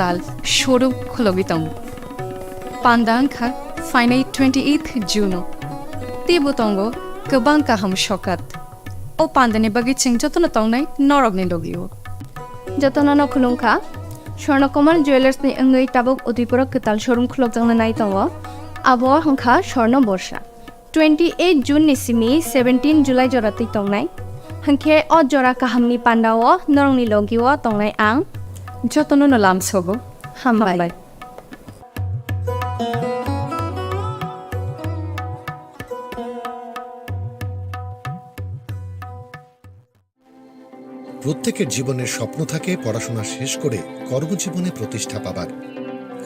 ketal showroom khulogitong. Pandangkha finai 28th June. Tibutongo kabang kaham shokat. O pandane bagi ching jotona tongnai norogni logio. Jotona no khulungkha Swarnakomal Jewelers ni ngai tabuk Udipura ketal showroom khulokjangna nai tongo. Abo hangkha Swarna Borsa. 28 June ni simi 17 July jorati tongnai. Hangke o jora kahamni pandao norongni logio tongnai ang Jotono no lam sobo. hambai. প্রত্যেকের জীবনের স্বপ্ন থাকে পড়াশোনা শেষ করে কর্মজীবনে প্রতিষ্ঠা পাবার।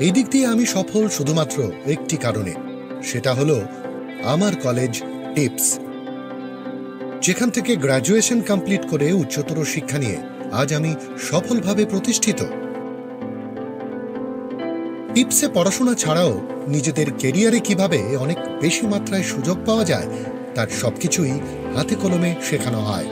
এই দিক দিয়ে আমি সফল শুধুমাত্র একটি কারণে, সেটা হলো আমার কলেজ টিপস, যেখান থেকে গ্র্যাজুয়েশন কমপ্লিট করে উচ্চতর শিক্ষা নিয়ে আজ আমি সফলভাবে প্রতিষ্ঠিত। টিপসে পড়াশোনা ছাড়াও নিজেদের কেরিয়ারে কিভাবে অনেক বেশি মাত্রায় সুযোগ পাওয়া যায় তার সবকিছুই হাতে কলমে শেখানো হয়।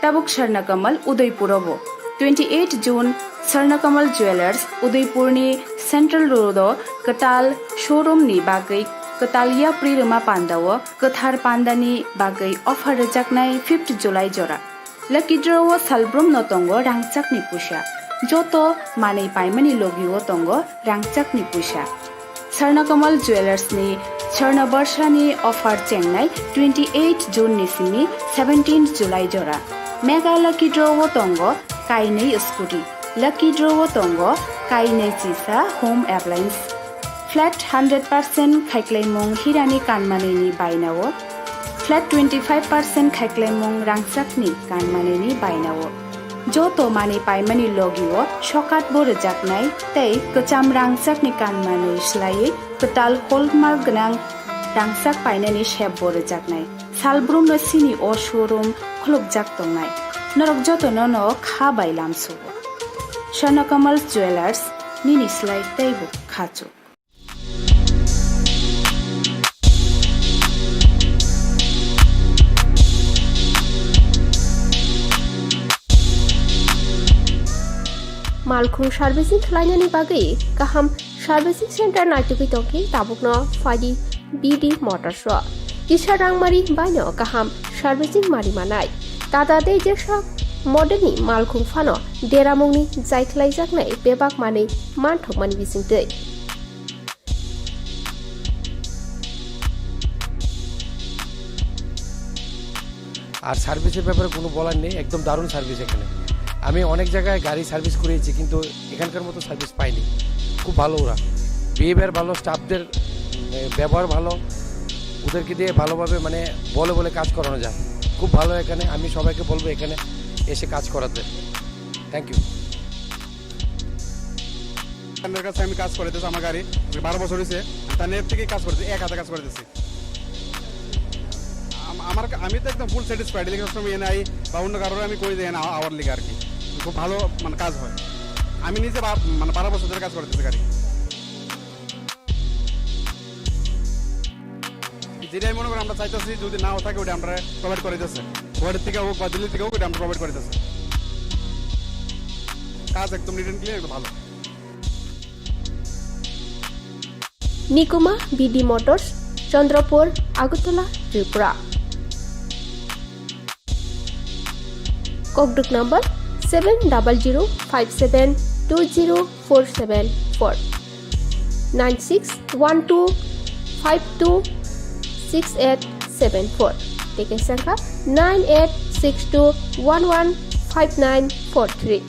Tabuk Swarnakamal Udaipurabo 28 June Swarnakamal Jewelers Udaipurni Central Road Ketal Showroom ni bagai Ketalia Prirama Pandawo Kethar Pandani bagai offer rejaknai 5th July jora Lucky draw Salbrum no tongo rangchak ni pusha Joto manei paimani logio tongo rangchak ni pusha Swarnakamal Jewelers ni Swarna Barsha ni offer chengnai 28 June ni simi 17 July jora Mega Lucky Draw Tongo Kainei Scooty Lucky Draw Tongo Kainei Chisa Home Appliance Flat 100% Khaiklemong Hirani Kanmaneni Bainawo Flat 25% Khaiklemong Rangsakni Kanmaneni Bainawo Joto Mani Paimani Logio Shokat Borejaknai Tei Kacham Rangsakni Kanmanei Shlai Ketal Hallmark Gnang Rangsak Painani Shep Borejaknai Salbrum no sini o showroom khulokjak tongnai norok joto no kha bailam subo Swarnakamal Jewelers nini slai teibo khachu Malkhung servicing khlainani bagai kaham servicing center naituki tongki tabukno fadi BD Motors ro Kisha Rangmari Baino Kaham Servicing Marimanai Tata de Jesha Moderni Malkhung Fano Deramongni Zaiklai Jaknai Bebak Mani Manthok Mani Bising Day আর সার্ভিসের ব্যাপারে কোনো বলার নেই, একদম দারুণ service এখানে। আমি অনেক জায়গায় গাড়ি সার্ভিস করিয়েছি কিন্তু এখানকার মতো সার্ভিস পাইনি। খুব ভালো ওরা, বিহেভিয়ার ভালো, স্টাফদের ব্যবহার ভালো, ওদেরকে দিয়ে ভালোভাবে মানে বলে বলে কাজ করানো যায়। খুব ভালো এখানে, আমি সবাইকে বলবো এখানে এসে কাজ করাতে। Thank you. তার কাছে আমি কাজ করেতেছি, আমার গাড়ি 12 বছর হয়েছে, তার নেট থেকে কাজ করতেছি, এক হাতে কাজ করতেছি। আমি তো একদম ফুল স্যাটিসফাইড, লিখে সময় এনে বা অন্য কারোর আমি করে দিই না আওয়ার লিগে আর কি, খুব ভালো মানে কাজ হয়। আমি নিজে মানে 12 বছর ধরে কাজ করতেছি গাড়ি। যেটাই মনে করি আমরা চাইতেছি যদি নাও থাকে ওটা আমরা প্রোভাইড করে দিতেছে, গুয়াহাটির থেকে হোক বা দিল্লি থেকে হোক ওটা আমরা প্রোভাইড করে দিতেছে। কাজ একদম নিট এন্ড ক্লিয়ার, একদম ভালো। Nikuma BD Motors Chandrapur Agutala Tripura Cogduk number 7005720474 9612526874 Ticket Sanka 9862115943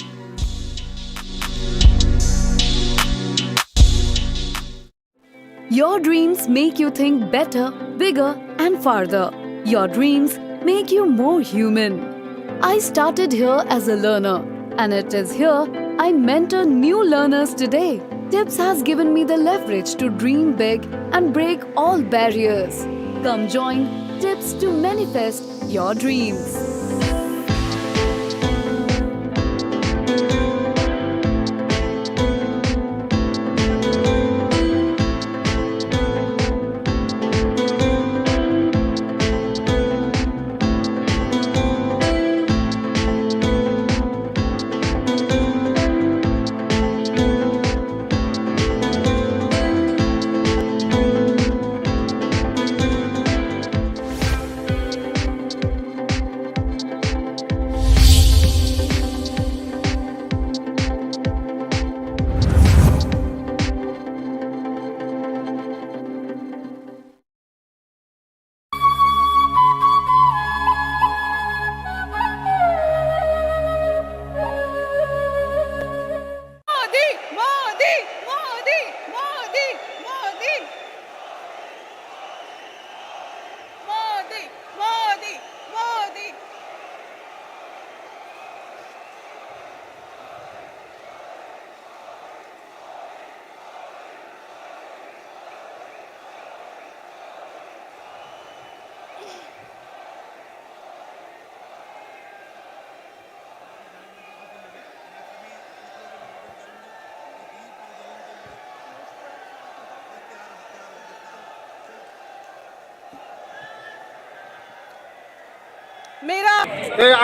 Your dreams make you think better, bigger, and farther. Your dreams make you more human. I started here as a learner, and it is here I mentor new learners today. TIPS has given me the leverage to dream big and break all barriers. Come join TIPS to manifest your dreams.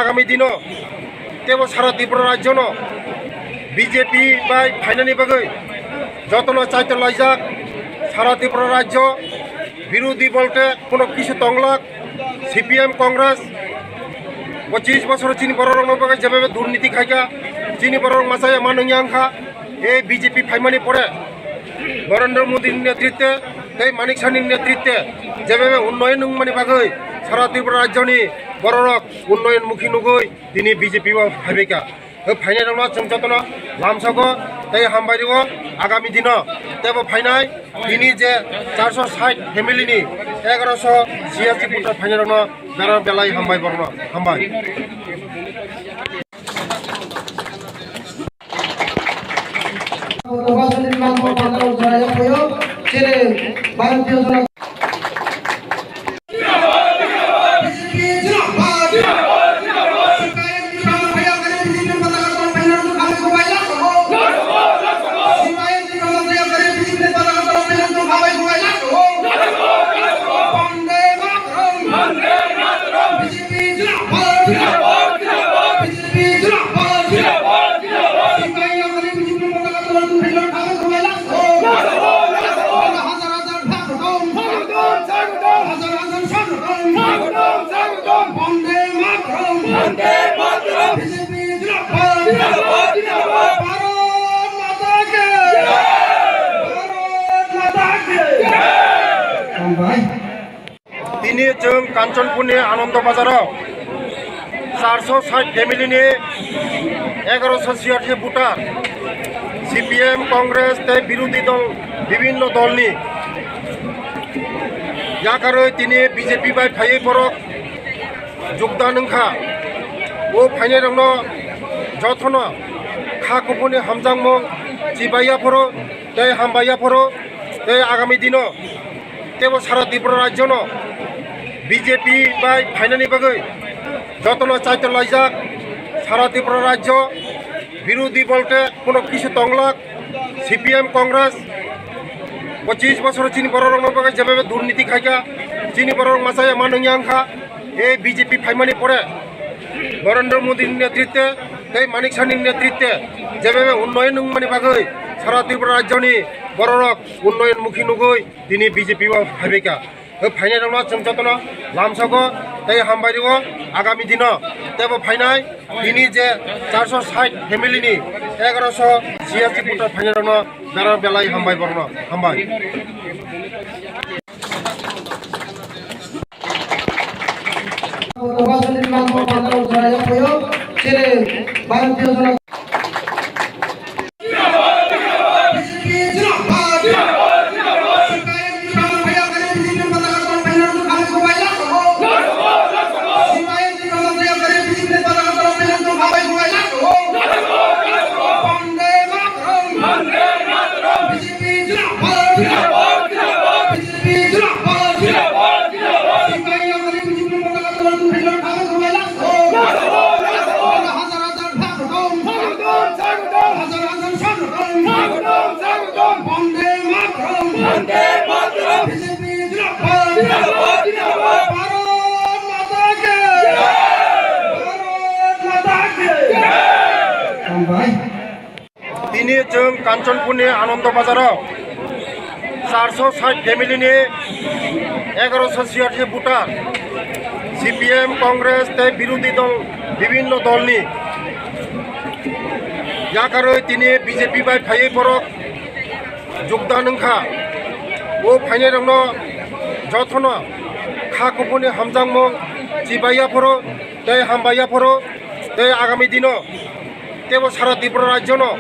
আগামী দিনও কেবল সারা ত্রিপুরা রাজ্য BJP by ফাইনানি বাগৈ যতন চাইতে লাইজাক সারা ত্রিপুরা রাজ্য বিরোধী বলতে কোনো কিছু তংলাক সিপিএম কংগ্রেস 25 বছর চিনি বড় রং বাগৈ যেভাবে দুর্নীতি খাইকা চিনি বড় রং মাসায় মানঙ্গা এই বিজেপি ফাইমানি পড়ে নরেন্দ্র মোদীর নেতৃত্বে এই মানিক সানির নেতৃত্বে যেভাবে উন্নয়ন মানে বাগৈ সারা ত্রিপুরা রাজ্যনি বড়রক উন্নয়নমুখী নুগৈ দিनै বিজেপি ভাবিকা ফাইনাই दङ जों जतन लामसाखौ तै हामबायदो आगामी दिन तेबो फाइनाय दिनै जे 460 फेमिलिनि 1186 भोटार फाइनाय दङ बेरा बेलाय हामबाय बरन हामबाय दिनै जों काञ्चनपुरनि आनन्द बाजाराव 460 फेमिलिनि 1186 भोटार सीपीएम कांग्रेस विरोधी दल विभिन्न दलनि याकारै दिनै बीजेपी बाय फायै बरक योगदान ओंखा ओ फाइनाय दङ जथन खाखुपुनि हामजांमं चिबायाफोर तै हामबायाफोर तै आगामी दिन तेबो सारा त्रिपुरा राज्य बीजेपी बाय फाइनानि बागै जतन चाइते लाइजाक सारा त्रिपुरा राज्य विरोधी बलते कोनो किछु तंगलाक सीपीएम कांग्रेस 25 बছর চিনি বড় রং বাগৈ যেভাবে দুর্নীতি খাইকা চিনি বড় রং মাসায় মানঙ্গা এই বিজেপি ফাইমানি পড়ে নরেন্দ্র মোদীর নেতৃত্বে এই মানিক সানির নেতৃত্বে যেভাবে উন্নয়ন মানে বাগৈ সারা ত্রিপুরা রাজ্যনি বড়রক উন্নয়নমুখী নুগৈ দিनै বিজেপি ভাবিকা फाइनाय दङ जों जतन लामसाखौ तै हामबायदो आगामी दिन तेबो फाइनाय दिनै जे 460 फेमिलिनि 1186 भोटार फाइनाय दङ बेरा बेलाय हामबाय बरन हामबाय दिनै जों काञ्चनपुरनि आनन्द बाजाराव 460 फेमिलिनि 1186 भोटार CPM कांग्रेस ते विरोधी दल विभिन्न दलनि याकारै दिनै BJP बाय फायै फरक যোগদান ओंखा ओ फायनाय रंनो जथन खा खुपुनि हामजांमं चिबाया फरो ते हामबाया फरो ते आगामी दिनो तेबो सारा त्रिपुरा राज्यनो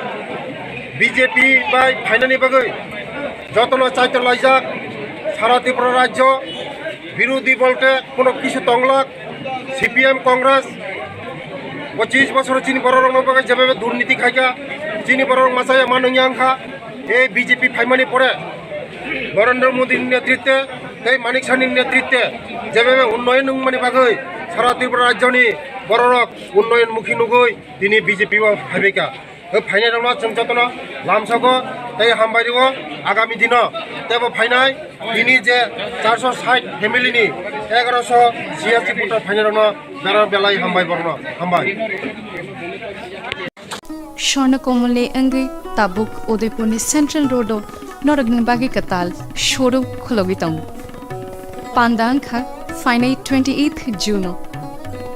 BJP बाय फायनायनि बागै जतन चाइते लाइजाक सारा त्रिपुरा राज्य विरोधी बलते कोनो किछु तंगलाक CPM कांग्रेस 25 বছর চিনি বড় রং বাগै যেভাবে দুর্নীতি খাইকা চিনি বড় রং মাসায় মানংয়াংখা এই BJP ফাইমানি পরে নরেন্দ্র মোদীর নেতৃত্বে এই মানিক সানির নেতৃত্বে যেভাবে উন্নয়ন মানে বাগৈ সারা ত্রিপুরা রাজ্যনি বড় রক উন্নয়নমুখী নগৈ তিনি BJP ভাবিকা ফাইনাল রং जों जतन लामसागो तै हामबायरिगो आगामी दिन तेबो फाइनाय दिनै जे 460 फेमिलिनि 1186 भोटार फाइनाल रंनो बेरा बेलाय हामबाय बरनो हामबाय स्वर्णकमलनि अंगै ताबुक उदयपुरनि सेन्ट्रेल रोड नरगनि बागै कताल शोरूम खुलगी दं पान्दांखा फाइनाय 28 जुन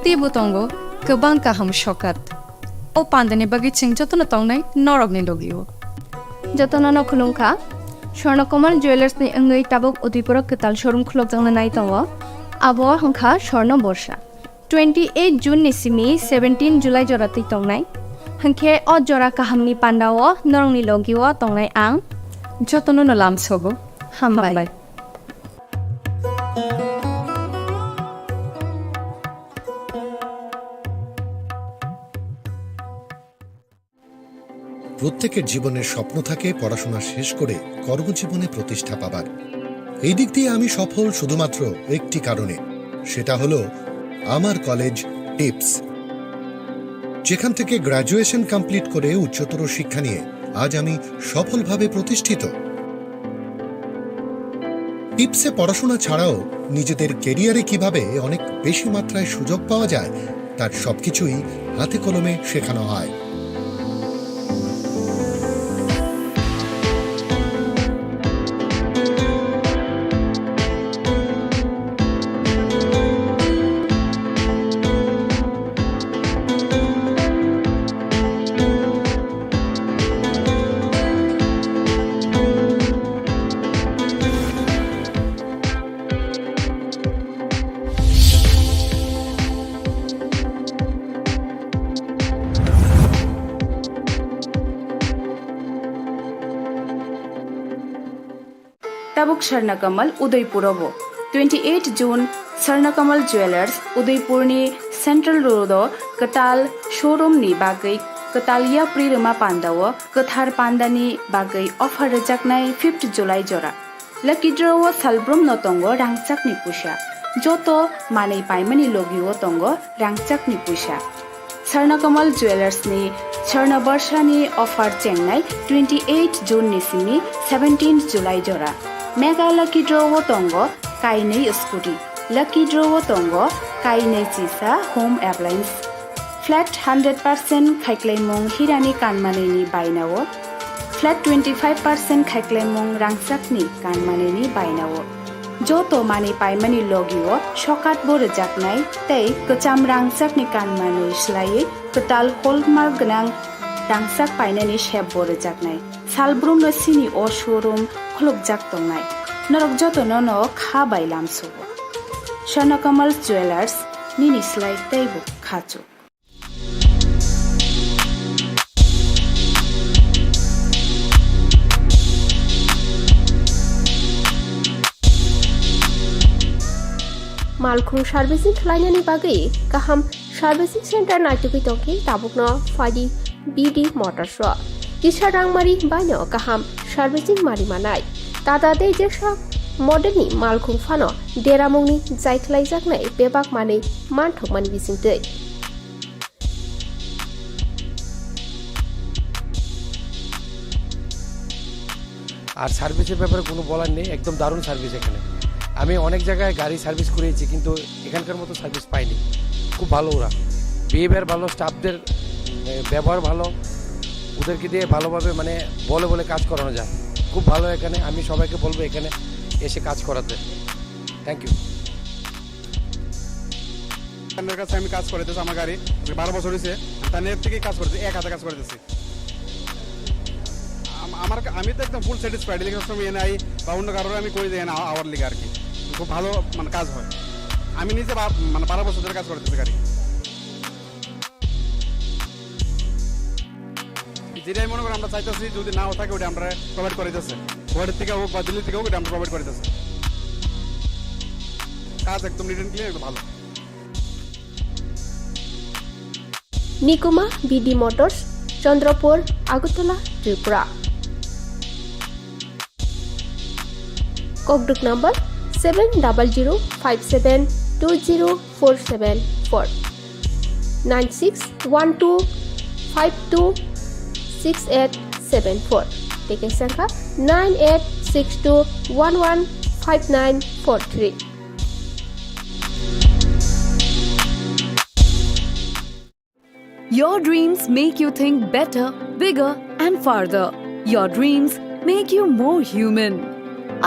तेबो दंगो गोबां गाहाम सकात ओ पान्दानि बागै जों जतन तंनाय नरगनि लगियो जतन नखुलुंखा स्वर्णकमल ज्वेलर्स नि अंगै ताबुक उदयपुर कताल शोरूम खुलग जंग नाय दङ आबो हंखा स्वर्ण बर्षा 28 जुन निसिमी 17 जुलाइ जराति तंनाय हंखे अ जरा काहामनि पान्दाओ नरंनि लगियो तंनाय आं जतन न लामसगो हामबाय প্রত্যেকের জীবনের স্বপ্ন থাকে পড়াশোনা শেষ করে কর্মজীবনে প্রতিষ্ঠা পাবার। এই দিক দিয়ে আমি সফল শুধুমাত্র একটি কারণে, সেটা হলো আমার কলেজ টিপস, যেখান থেকে গ্র্যাজুয়েশন কমপ্লিট করে উচ্চতর শিক্ষা নিয়ে আজ আমি সফলভাবে প্রতিষ্ঠিত। টিপসে পড়াশোনা ছাড়াও নিজেদের কেরিয়ারে কিভাবে অনেক বেশি মাত্রায় সুযোগ পাওয়া যায় তার সবকিছুই হাতে কলমে শেখানো হয়। ताबुक स्वर्णकमल उदयपुरबो 28 जुन स्वर्णकमल ज्वेलर्स उदयपुरनि सेन्ट्रल रोड कताल शोरूमनि बागै कतालिया प्रिरमा पान्दाओ कथार पान्दानि बागै अफर रजाकनाय 5 जुलाइ जरा लकी ड्रव सालब्रम नतंगो रांचाकनि पुषा जतो मानै पाइमानि लगियो तंगो रांचाकनि पुषा स्वर्णकमल ज्वेलर्सनि स्वर्ण वर्षानि अफर चेंगनाय 28 जुन निसिमी 17 जुलाइ जरा मेगा लकी ड्रव तंगो काइनै स्कुटी लकी ड्रव तंगो काइनै चिसा होम एप्लायन्स फ्लैट 100% खाइक्लाइमं हिरानि कानमानैनि बायनावो फ्लैट 25% खाइक्लाइमं रांसाकनि कानमानैनि बायनावो जतो माने पाइमानि लगियो सकात बोरो जाकनाय तै कचाम रांसाकनि कानमानै स्लायै कताल हलमार्क गोनां रांसाक पाइनानि शेप बोरो जाकनाय सालब्रुम सिनि अ शोरूम खुलुक जाक तंनाय नरक जतन न खा बायलामसो स्वर्णकमल ज्वेलर्स निनि स्लाइ तैबो खाचो मालखुं सार्भिसिं खालायनायनि बागै गाहाम सार्भिसिं सेन्टार नायटुगै दंखि ताबुकनो फायदि BD मटर्स किसा रांमारि बायनो गाहाम सार्भिसिं मारि मानाय तादा दे जेसा मडेलनि मालखुं फानो देरामुंनि जायख्लायजाकनाय बेबाक मानै मानथकमानि बिसिंतै আর সার্ভিসের ব্যাপারে কোনো বলার নেই, একদম দারুণ সার্ভিস এখানে। আমি অনেক জায়গায় গাড়ি সার্ভিস করেছি কিন্তু এখানকার মতো সার্ভিস পাইনি। খুব ভালো ওরা, বিহেভিয়ার ভালো, স্টাফদের ব্যবহার ভালো, ওদেরকে দিয়ে ভালোভাবে মানে বলে বলে কাজ করানো যায়। খুব ভালো এখানে, আমি সবাইকে বলবো এখানে এসে কাজ করাতে। Thank you. তাদের কাছে আমি কাজ করেতেছি, আমার গাড়ি 12 বছর হয়েছে, তাদের থেকেই কাজ করতেছি, এক হাতে কাজ করতেছি। আমি তো একদম ফুল স্যাটিসফাইড, লিখে সবসময় এনআই বা অন্য কারোর আমি করে দিই না আওয়ার লিগে আর কি, খুব ভালো মানে কাজ হয়। আমি নিজে মানে 12 বছর ধরে কাজ করতেছি গাড়ি। যেটাই মনে করি আমরা চাইতেছি, যদি নাও থাকে ওটা আমরা প্রোভাইড করে দিতেছে, গুয়াহাটির থেকে হোক বা দিল্লি থেকে হোক, ওটা আমরা প্রোভাইড করে দিতেছে। কাজ একদম নিট অ্যান্ড ক্লিয়ার, একদম ভালো। Nikuma BD motors, Chandrapur, Agartala, Tripura. ককডুক নাম্বার 7005720474 9612526874। টিকেট সংখ্যা 9862115943। Your dreams make you think better, bigger, and farther. Your dreams make you more human.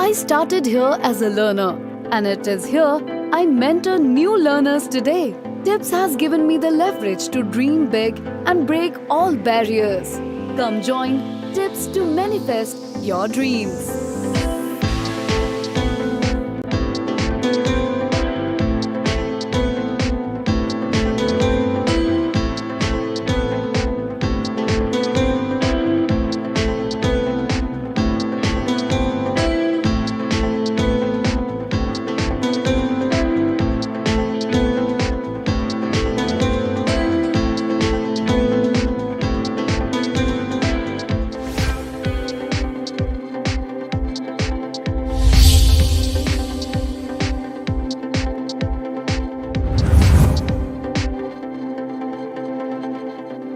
I started here as a learner, and it is here I mentor new learners today. Tips has given me the leverage to dream big and break all barriers. Come join Tips to manifest your dreams.